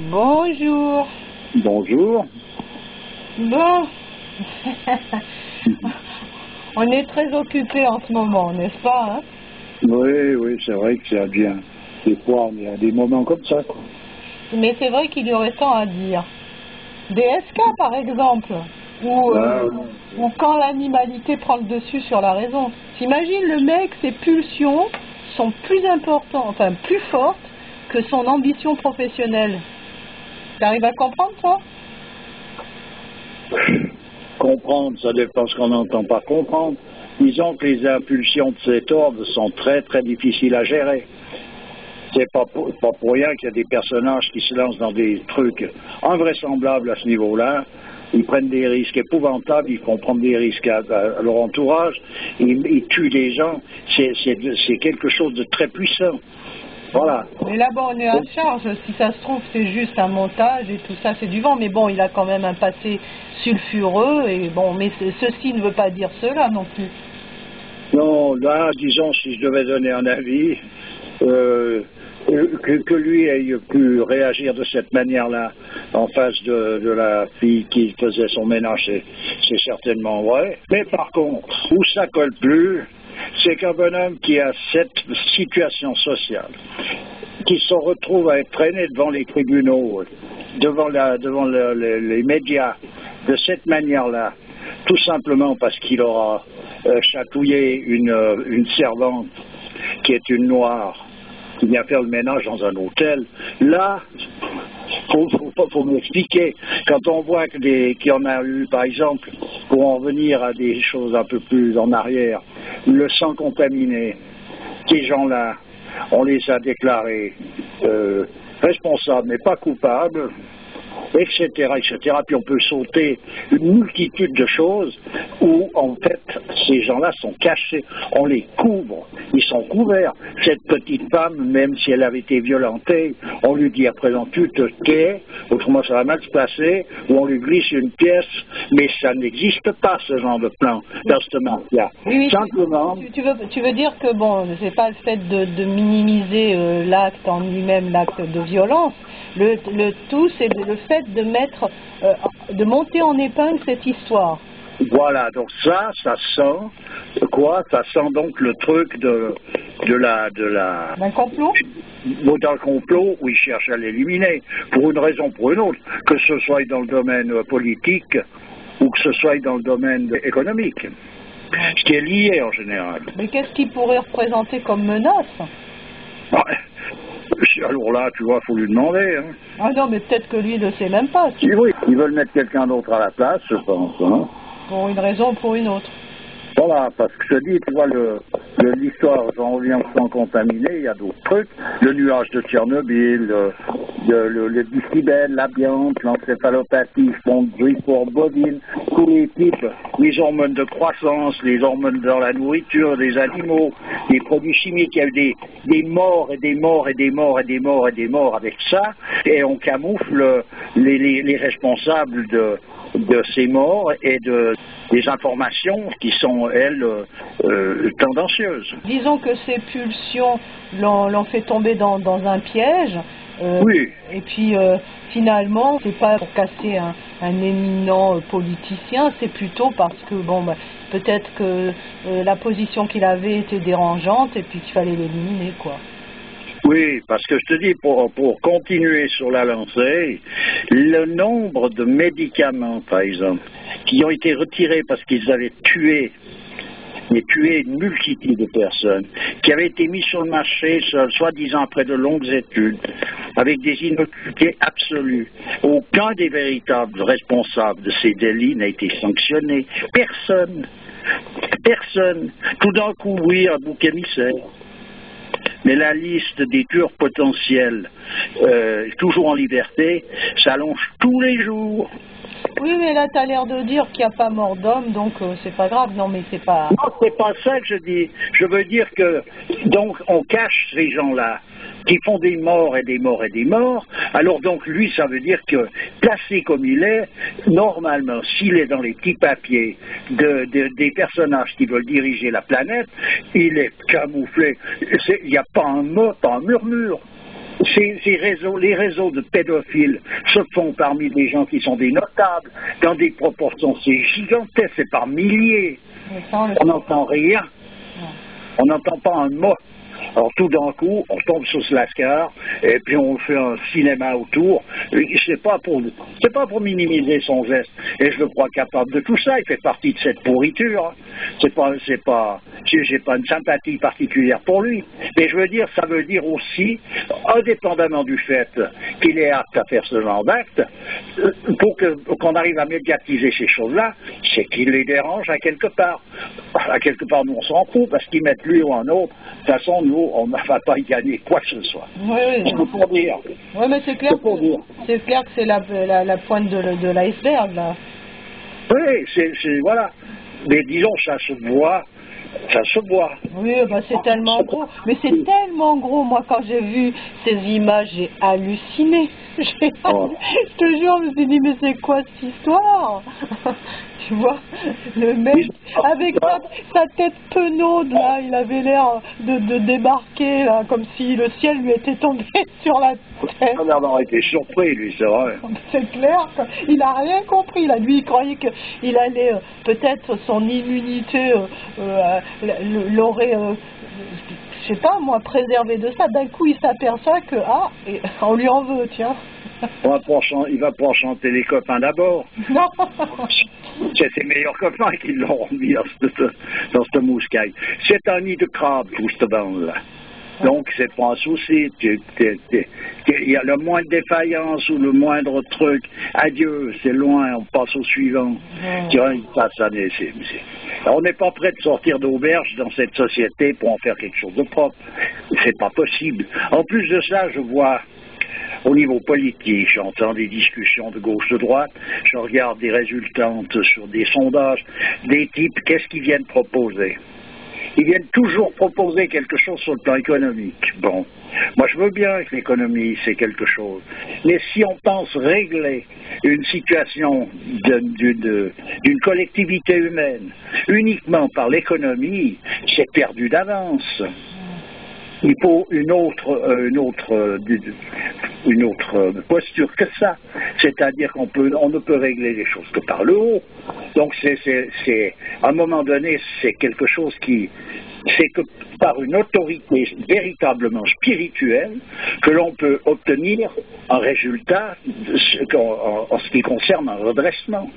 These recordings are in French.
Bonjour. Bonjour. Bon. On est très occupés en ce moment, n'est-ce pas, hein? Oui, c'est vrai que ça vient. Des fois, on est à des moments comme ça, quoi. Mais c'est vrai qu'il y aurait tant à dire. DSK, par exemple, ou quand l'animalité prend le dessus sur la raison. T'imagines, le mec, ses pulsions sont plus importantes, enfin plus fortes que son ambition professionnelle. T'arrives à comprendre ça? Comprendre, ça dépend ce qu'on n'entend pas comprendre. Disons que les impulsions de cet ordre sont très très difficiles à gérer. C'est pas pour rien qu'il y a des personnages qui se lancent dans des trucs invraisemblables à ce niveau-là. Ils prennent des risques épouvantables, ils font prendre des risques à leur entourage, ils tuent des gens. C'est quelque chose de très puissant. Voilà. Mais là, bon, on est à charge. Si ça se trouve, c'est juste un montage et tout ça, c'est du vent. Mais bon, il a quand même un passé sulfureux. Et bon, mais ceci ne veut pas dire cela non plus. Non, là, disons, si je devais donner un avis, que lui ait pu réagir de cette manière-là en face de la fille qui faisait son ménage, c'est certainement vrai. Mais par contre, où ça colle plus, c'est qu'un bonhomme qui a cette situation sociale, qui se retrouve à être traîné devant les tribunaux, devant les médias, de cette manière-là, tout simplement parce qu'il aura chatouillé une servante qui est une noire, qui vient faire le ménage dans un hôtel, là, faut m'expliquer. Quand on voit qu'il y en a eu, par exemple, pour en revenir à des choses un peu plus en arrière, le sang contaminé, ces gens-là, on les a déclarés responsables, mais pas coupables, etc., etc. Puis on peut sauter une multitude de choses où, en fait, ces gens-là sont cachés. On les couvre. Ils sont couverts. Cette petite femme, même si elle avait été violentée, on lui dit à présent, tu te tais, autrement ça va mal se passer, ou on lui glisse une pièce, mais ça n'existe pas, ce genre de plan, dans cette mafia. Oui, simplement... Tu veux dire que, bon, c'est pas le fait de minimiser l'acte en lui-même, l'acte de violence. Le tout, c'est le fait de monter en épingle cette histoire. Voilà, donc ça sent quoi? Ça sent donc le truc d'un complot? D'un complot où ils cherchent à l'éliminer, pour une raison ou pour une autre, que ce soit dans le domaine politique ou que ce soit dans le domaine économique, ce qui est lié en général. Mais qu'est-ce qu'il pourrait représenter comme menace? Alors là, tu vois, il faut lui demander. Hein. Ah non, mais peut-être que lui ne le sait même pas. Oui, ils veulent mettre quelqu'un d'autre à la place, je pense. Hein. Pour une raison ou pour une autre. Voilà, parce que je te dis, tu vois, l'histoire, j'en reviens au sang contaminé, il y a d'autres trucs, le nuage de Tchernobyl, le décibel, l'amiante, l'encéphalopathie bovine, tous les types, les hormones de croissance, les hormones dans la nourriture des animaux, les produits chimiques, il y a eu des morts et des morts et des morts et des morts et des morts avec ça, et on camoufle les responsables de ces morts et des informations qui sont, elles, tendancieuses. Disons que ces pulsions l'ont fait tomber dans un piège. Oui. Et puis, finalement, c'est pas pour casser un éminent politicien, c'est plutôt parce que, bon, peut-être que la position qu'il avait était dérangeante et puis qu'il fallait l'éliminer, quoi. Oui, parce que je te dis, pour continuer sur la lancée, le nombre de médicaments, par exemple, qui ont été retirés parce qu'ils avaient tué une multitude de personnes, qui avaient été mis sur le marché, soi-disant après de longues études, avec des innocuités absolues. Aucun des véritables responsables de ces délits n'a été sanctionné. Personne. Personne. Tout d'un coup, oui, un bouc émissaire. Mais la liste des tueurs potentiels, toujours en liberté, s'allonge tous les jours. Oui, mais là, tu as l'air de dire qu'il n'y a pas mort d'homme, donc c'est pas grave. Non, mais c'est pas... Non, c'est pas ça que je dis. Je veux dire que, donc, on cache ces gens-là qui font des morts et des morts et des morts. Alors donc, lui, ça veut dire que, placé comme il est, normalement, s'il est dans les petits papiers des personnages qui veulent diriger la planète, il est camouflé. Il n'y a pas un mot, pas un murmure. les réseaux de pédophiles se font parmi des gens qui sont des notables, dans des proportions c'est gigantesque, c'est par milliers. On n'entend rien, on n'entend pas un mot. Alors tout d'un coup, on tombe sur ce lascar et puis on fait un cinéma autour. C'est pas pour minimiser son geste. Et je le crois capable de tout ça. Il fait partie de cette pourriture. J'ai pas une sympathie particulière pour lui. Mais je veux dire, ça veut dire aussi, indépendamment du fait qu'il est apte à faire ce genre d'acte, pour qu'on arrive à médiatiser ces choses-là, c'est qu'il les dérange à quelque part. À quelque part, nous on s'en fout parce qu'ils mettent lui ou un autre. De toute façon, nous, on ne va pas y gagner quoi que ce soit. Oui, c'est pour dire. Oui, mais c'est clair que c'est la pointe de l'iceberg, là. Oui, voilà. Mais disons, ça se voit. Ça se voit. Oui, bah c'est tellement gros. Mais c'est tellement gros. Moi, quand j'ai vu ces images, j'ai halluciné. Je te jure, je me suis dit, mais c'est quoi cette histoire? Tu vois, le mec, avec sa tête penaude, là, il avait l'air de débarquer, là, comme si le ciel lui était tombé sur la tête. On a été surpris, lui, c'est vrai. C'est clair, il n'a rien compris, là. Lui, il croyait qu'il allait, peut-être, son immunité l'aurait, je sais pas, moi, préservé de ça. D'un coup, il s'aperçoit que, on lui en veut, tiens. Il va pouvoir chanter les copains d'abord. Non. C'est ses meilleurs copains qui l'ont mis dans ce mouscaille. C'est un nid de crabe, tout ce bande-là. Donc, c'est pas un souci. Il y a le moindre défaillance ou le moindre truc. Adieu, c'est loin, on passe au suivant. On n'est pas prêt de sortir d'auberge dans cette société pour en faire quelque chose de propre. C'est pas possible. En plus de ça, je vois au niveau politique, j'entends des discussions de gauche, de droite, je regarde des résultantes sur des sondages, des types, qu'est-ce qu'ils viennent proposer? Ils viennent toujours proposer quelque chose sur le plan économique. Bon, moi je veux bien que l'économie c'est quelque chose, mais si on pense régler une situation d'une collectivité humaine uniquement par l'économie, c'est perdu d'avance. Il faut une autre posture que ça. C'est-à-dire qu'on ne peut régler les choses que par le haut. Donc à un moment donné, c'est quelque chose c'est que par une autorité véritablement spirituelle que l'on peut obtenir un résultat en ce qui concerne un redressement.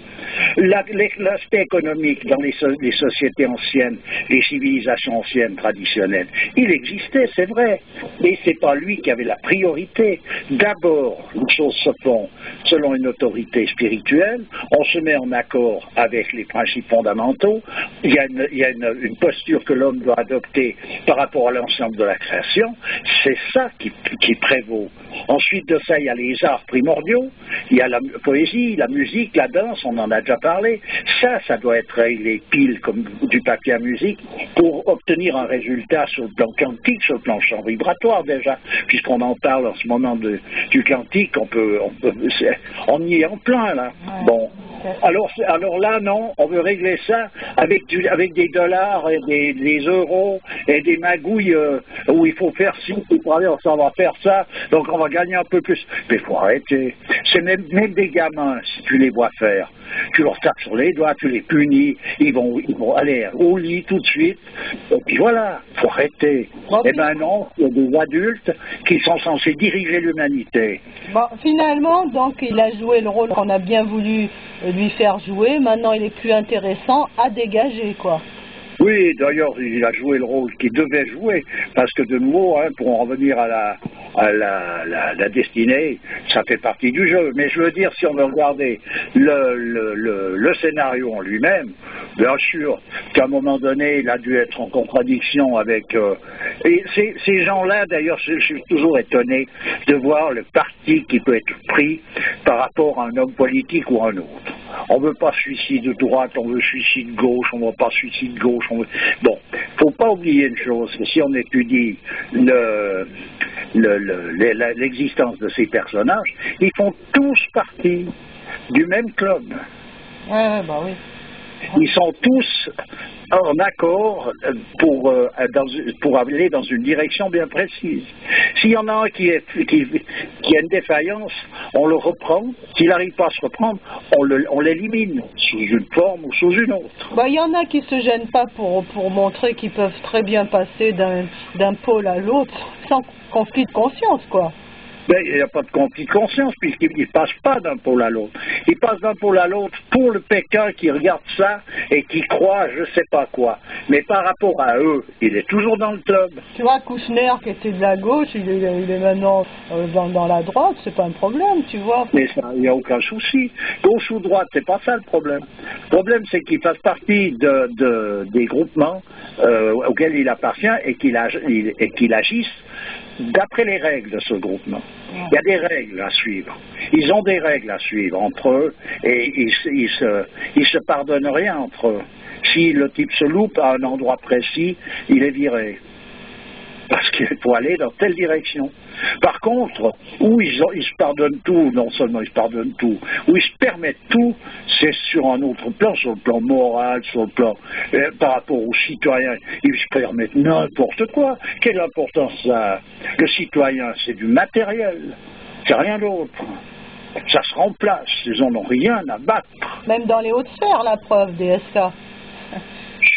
L'aspect économique dans les sociétés anciennes, les civilisations anciennes traditionnelles, il existait, c'est vrai, mais c'est pas lui qui avait la priorité. D'abord, les choses se font selon une autorité spirituelle, on se met en accord avec les principes fondamentaux, il y a une posture que l'homme doit adopter par rapport à l'ensemble de la création, c'est ça qui prévaut. Ensuite de ça, il y a les arts primordiaux, il y a la poésie, la musique, la danse, on en a déjà parlé. Ça doit être réglé pile comme du papier à musique pour obtenir un résultat sur le plan quantique, sur le plan champ vibratoire déjà, puisqu'on en parle en ce moment du quantique, on y est en plein là. Ouais. Bon. Alors là, non, on veut régler ça avec des dollars et des euros et des magouilles où il faut faire ci, on va faire ça, donc on va gagner un peu plus. Mais il faut arrêter. C'est même des gamins, si tu les vois faire, tu leur tapes sur les doigts, tu les punis, ils vont aller au lit tout de suite, et puis voilà, il faut arrêter. Eh ben non, il y a des adultes qui sont censés diriger l'humanité. Bon, finalement, donc, il a joué le rôle qu'on a bien voulu lui faire jouer, maintenant il est plus intéressant à dégager, quoi. Oui, d'ailleurs, il a joué le rôle qu'il devait jouer, parce que de nouveau, pour en revenir à la destinée, ça fait partie du jeu. Mais je veux dire, si on veut regarder le scénario en lui-même, bien sûr qu'à un moment donné, il a dû être en contradiction avec... et ces gens-là, d'ailleurs, je suis toujours étonné de voir le parti qui peut être pris par rapport à un homme politique ou à un autre. On ne veut pas suicide de droite, on veut suicide de gauche, on ne veut pas suicide de gauche. Bon, il ne faut pas oublier une chose, que si on étudie l'existence de ces personnages, ils font tous partie du même club. Bah oui. Ils sont tous en accord pour aller dans une direction bien précise. S'il y en a un qui a une défaillance, on le reprend. S'il n'arrive pas à se reprendre, on l'élimine sous une forme ou sous une autre. Bah, il y en a qui se gênent pas pour montrer qu'ils peuvent très bien passer d'un pôle à l'autre sans conflit de conscience, quoi. Mais il n'y a pas de conflit de conscience puisqu'il ne passe pas d'un pôle à l'autre. Il passe d'un pôle à l'autre pour le Pékin qui regarde ça et qui croit je ne sais pas quoi. Mais par rapport à eux, il est toujours dans le club. Tu vois, Kouchner qui était de la gauche, il est maintenant dans la droite, c'est pas un problème, tu vois. Mais il n'y a aucun souci. Gauche ou droite, c'est pas ça le problème. Le problème, c'est qu'il fasse partie des groupements auxquels il appartient et qu'il agisse d'après les règles de ce groupement. Il y a des règles à suivre. Ils ont des règles à suivre entre eux et ils se pardonnent rien entre eux. Si le type se loupe à un endroit précis, il est viré. Parce qu'il faut aller dans telle direction. Par contre, où ils se pardonnent tout, non seulement ils se pardonnent tout, où ils se permettent tout, c'est sur un autre plan, sur le plan moral, sur le plan par rapport aux citoyens. Ils se permettent n'importe quoi. Quelle importance ça a? Le citoyen, c'est du matériel, c'est rien d'autre. Ça se remplace, ils n'en ont rien à battre. Même dans les hautes sphères, la preuve, DSK.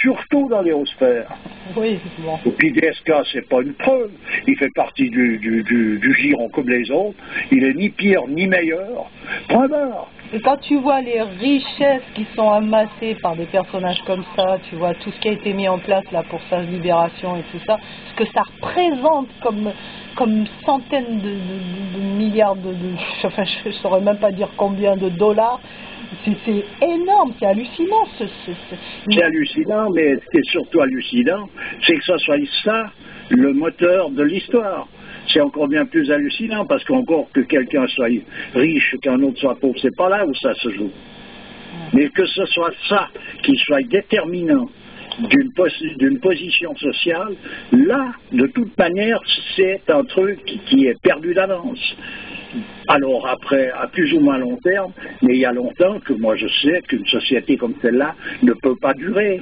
Surtout dans les hautes sphères. Oui, bon. Et puis DSK, c'est pas une preuve. Il fait partie du giron comme les autres. Il est ni pire ni meilleur. Point barre. Et quand tu vois les richesses qui sont amassées par des personnages comme ça, tu vois tout ce qui a été mis en place là pour sa libération et tout ça, ce que ça représente comme centaines de milliards enfin je ne saurais même pas dire combien de dollars. C'est énorme, c'est hallucinant. C'est hallucinant, mais ce qui est surtout hallucinant, c'est que ça soit ça le moteur de l'histoire. C'est encore bien plus hallucinant, parce qu'encore que quelqu'un soit riche, qu'un autre soit pauvre, c'est pas là où ça se joue. Mais que ce soit ça qui soit déterminant d'une position sociale, là, de toute manière, c'est un truc qui est perdu d'avance. Alors après, à plus ou moins long terme, mais il y a longtemps que moi je sais qu'une société comme celle-là ne peut pas durer.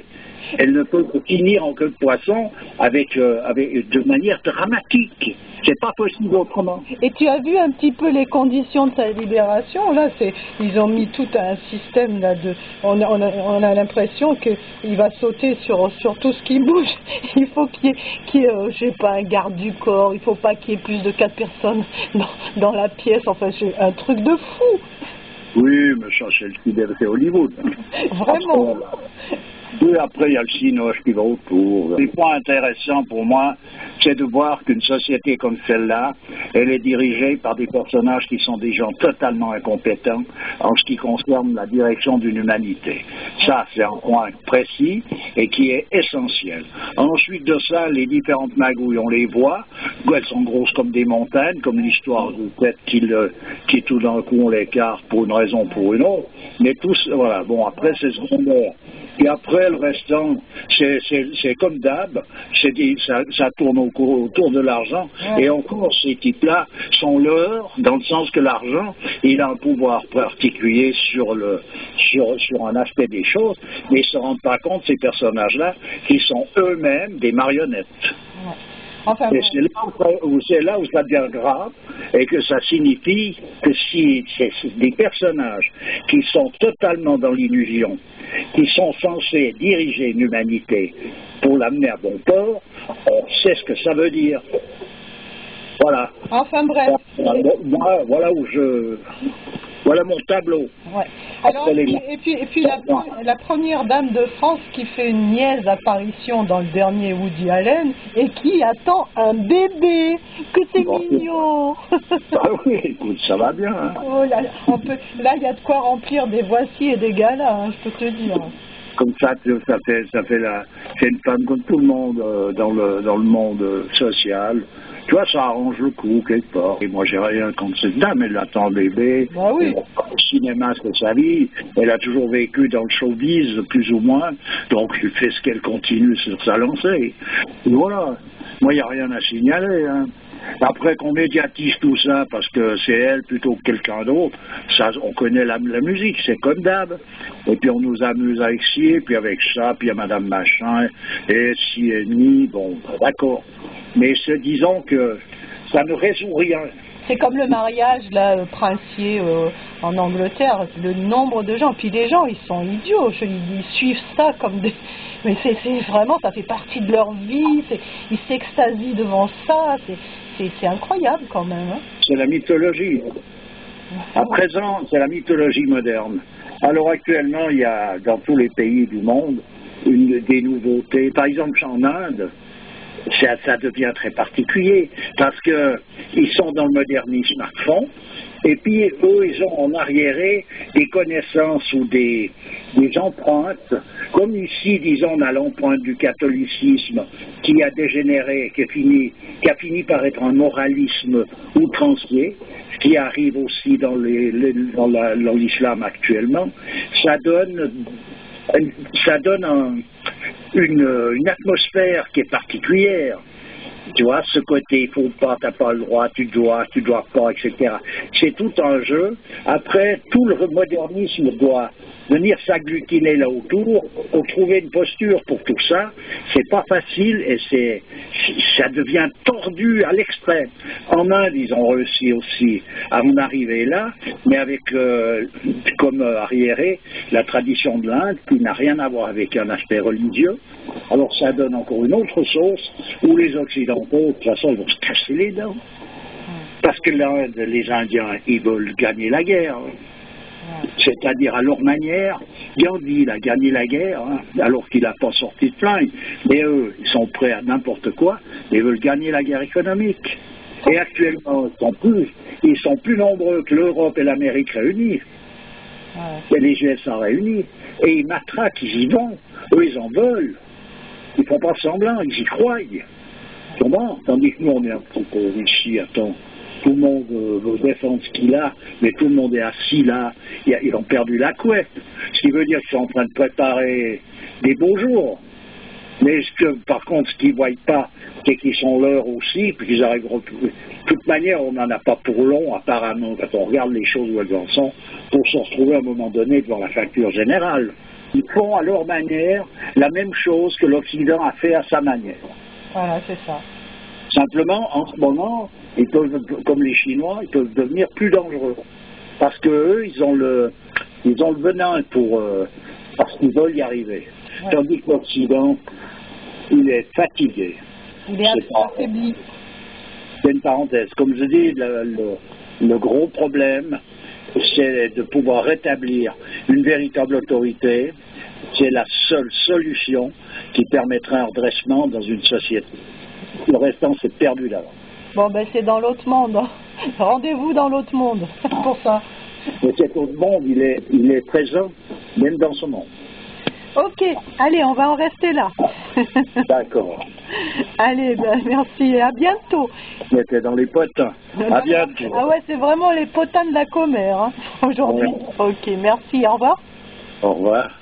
Elle ne peut finir en queue de poisson de manière dramatique. C'est pas possible autrement. Et tu as vu un petit peu les conditions de sa libération. Là, ils ont mis tout un système là on a l'impression qu'il va sauter sur tout ce qui bouge. Il faut qu'il y ait je sais pas, un garde du corps. Il faut pas qu'il y ait plus de 4 personnes dans la pièce. Enfin, c'est un truc de fou. Oui, mais ça c'est Hollywood. Vraiment. Et après, il y a le cinoche qui va autour. Le point intéressant pour moi, c'est de voir qu'une société comme celle-là, elle est dirigée par des personnages qui sont des gens totalement incompétents en ce qui concerne la direction d'une humanité. Ça, c'est un point précis et qui est essentiel. Ensuite de ça, les différentes magouilles, on les voit. Elles sont grosses comme des montagnes, comme l'histoire du fait qui tout d'un coup on l'écarte pour une raison ou pour une autre. Mais tous, voilà, bon, après c'est secondaire. Et après, le restant, c'est comme d'hab, ça tourne autour de l'argent. Ouais. Et encore, ces types-là sont leurs, dans le sens que l'argent, il a un pouvoir particulier sur un aspect des choses, mais ils ne se rendent pas compte, ces personnages-là, qu'ils sont eux-mêmes des marionnettes. Ouais. Enfin, et c'est là où ça devient grave et que ça signifie que si c'est des personnages qui sont totalement dans l'illusion, qui sont censés diriger une humanité pour l'amener à bon port, on sait ce que ça veut dire. Voilà. Enfin bref. Voilà mon tableau. Ouais. Alors, et puis la première dame de France qui fait une niaise apparition dans le dernier Woody Allen et qui attend un bébé. Que c'est mignon. Ah oui, écoute, ça va bien. Hein. Oh, là, il y a de quoi remplir des voici et des galas, hein, je peux te dire. Comme ça c'est une femme comme tout le monde dans le monde social. Tu vois, ça arrange le coup quelque part. Et moi, j'ai rien contre cette dame. Elle attend un bébé. Bah oui. Le cinéma, c'est sa vie. Elle a toujours vécu dans le showbiz, plus ou moins. Donc, elle fait ce qu'elle continue sur sa lancée. Et voilà. Moi, il n'y a rien à signaler. Hein. Après qu'on médiatise tout ça, parce que c'est elle plutôt que quelqu'un d'autre, ça, on connaît la musique, c'est comme d'hab. Et puis on nous amuse avec ci, et puis avec ça, puis il y a Madame Machin, et si et ni, bon, d'accord. Mais disons que ça ne résout rien. C'est comme le mariage là, princier en Angleterre, le nombre de gens. Puis les gens, ils sont idiots, ils suivent ça comme des... Mais c'est vraiment, ça fait partie de leur vie, ils s'extasient devant ça, c'est incroyable quand même. Hein. C'est la mythologie. À présent, c'est la mythologie moderne. Alors actuellement, il y a dans tous les pays du monde des nouveautés. Par exemple, en Inde, ça devient très particulier parce qu'ils sont dans le modernisme à fond. Et puis, eux, ils ont en arriéré des connaissances ou des empreintes, comme ici, disons, on a l'empreinte du catholicisme qui a dégénéré, qui a fini par être un moralisme outrancier, ce qui arrive aussi dans l'islam actuellement. Ça donne une atmosphère qui est particulière. Tu vois, ce côté, il faut pas, t'as pas le droit, tu dois pas, etc. C'est tout un jeu. Après, tout le modernisme doit venir s'agglutiner là autour pour trouver une posture pour tout ça. C'est pas facile et ça devient tordu à l'extrême. En Inde, ils ont réussi aussi à en arriver là, mais avec comme arriéré la tradition de l'Inde qui n'a rien à voir avec un aspect religieux. Alors ça donne encore une autre sauce où les Occidentaux, de toute façon, ils vont se casser les dents. Parce que l'Inde, les Indiens, ils veulent gagner la guerre. C'est-à-dire à leur manière. Gandhi, il a gagné la guerre, hein, alors qu'il n'a pas sorti de flingue. Mais eux, ils sont prêts à n'importe quoi, mais ils veulent gagner la guerre économique. Et actuellement, ils sont plus nombreux que l'Europe et l'Amérique réunis. Et les USA réunis. Et ils matraquent, ils y vont. Eux, ils en veulent. Ils font pas semblant, ils y croient. Comment? Tandis que nous, on est un petit peu ici, attends. Tout le monde veut défendre ce qu'il a, mais tout le monde est assis là, ils ont perdu la couette. Ce qui veut dire qu'ils sont en train de préparer des beaux jours. Mais par contre, ce qu'ils ne voient pas, c'est qu'ils sont l'heure aussi, puis qu'ils arriveront. De toute manière, on n'en a pas pour long, apparemment, quand on regarde les choses où elles en sont, pour se retrouver à un moment donné devant la facture générale. Ils font à leur manière la même chose que l'Occident a fait à sa manière. Voilà, c'est ça. Simplement, en ce moment, ils peuvent, comme les Chinois, ils peuvent devenir plus dangereux. Parce qu'eux, ils ont le venin parce qu'ils veulent y arriver. Ouais. Tandis que l'Occident, il est fatigué. Il est affaibli. C'est une parenthèse. Comme je dis, le gros problème, c'est de pouvoir rétablir une véritable autorité. C'est la seule solution qui permettrait un redressement dans une société. Le restant, c'est perdu d'avant. Bon, ben c'est dans l'autre monde. Rendez-vous dans l'autre monde, pour ça. Mais cet autre monde, il est présent, même dans ce monde. Ok, allez, on va en rester là. D'accord. Allez, ben, merci et à bientôt. C'était dans les potins. À bientôt. Ah ouais, c'est vraiment les potins de la commère, hein, aujourd'hui. Ouais. Ok, merci, au revoir. Au revoir.